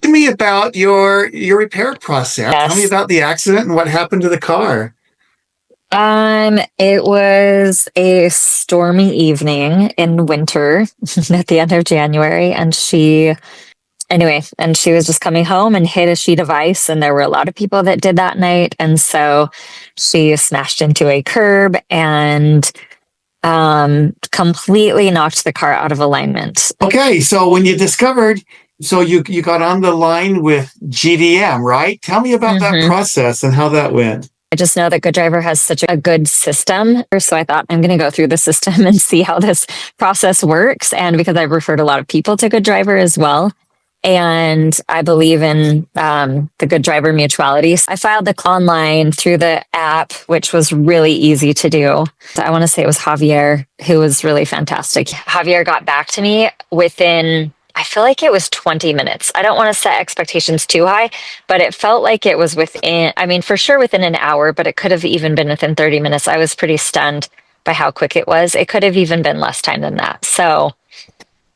talk to me about your repair process. Tell me Yes. about the accident and what happened to the car. It was a stormy evening in winter at the end of January, and she was just coming home and hit a sheet of ice, and there were a lot of people that did that night, and so she smashed into a curb and completely knocked the car out of alignment. Okay, so when you discovered, so you got on the line with GDM, right? Tell me about that process and how that went. I just know that Good Driver has such a good system. So I thought I'm going to go through the system and see how this process works. And because I've referred a lot of people to Good Driver as well. And I believe in the Good Driver Mutuality. I filed the online through the app, which was really easy to do. I want to say it was Javier, who was really fantastic. Javier got back to me within, I feel like it was 20 minutes. I don't want to set expectations too high, but it felt like it was within, I mean, for sure within an hour, but it could have even been within 30 minutes. I was pretty stunned by how quick it was. It could have even been less time than that. So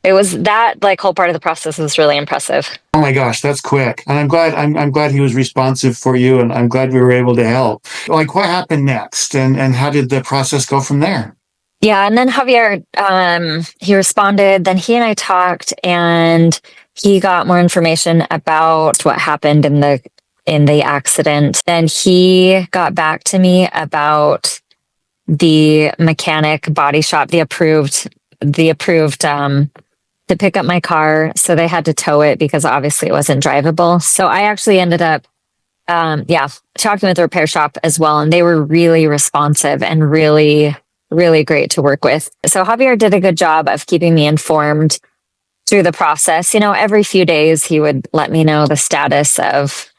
it was that like whole part of the process was really impressive. Oh my gosh, that's quick. And I'm glad he was responsive for you, and I'm glad we were able to help. Like, what happened next, and how did the process go from there? Yeah, and then Javier, he responded. Then he and I talked, and he got more information about what happened in the accident. Then he got back to me about the mechanic body shop, the approved to pick up my car. So they had to tow it because obviously it wasn't drivable. So I actually ended up, talking with the repair shop as well. And they were really responsive and really, really great to work with. So Javier did a good job of keeping me informed through the process. You know, every few days he would let me know the status of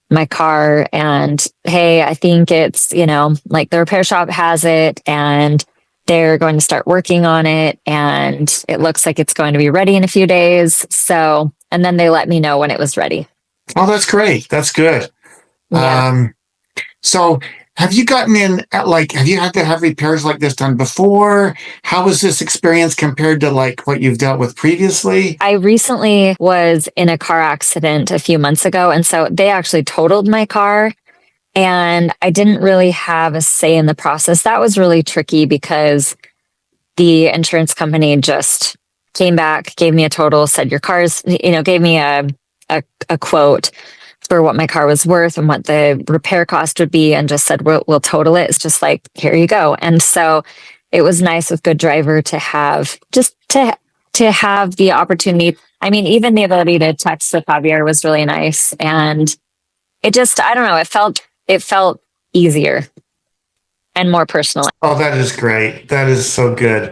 my car and, hey, I think it's, like the repair shop has it and they're going to start working on it and it looks like it's going to be ready in a few days. So, and then they let me know when it was ready. Oh, that's great. That's good. Yeah. So have you gotten in have you had to have repairs like this done before? How was this experience compared to like what you've dealt with previously? I recently was in a car accident a few months ago. And so they actually totaled my car. And I didn't really have a say in the process. That was really tricky because the insurance company just came back, gave me a total, said your car's, gave me a quote for what my car was worth and what the repair cost would be, and just said, we'll total it. It's just like, here you go. And so it was nice with Good Driver to have to have the opportunity. I mean, even the ability to text with Javier was really nice. And it just, I don't know, it felt easier and more personal. Oh, that is great. That is so good.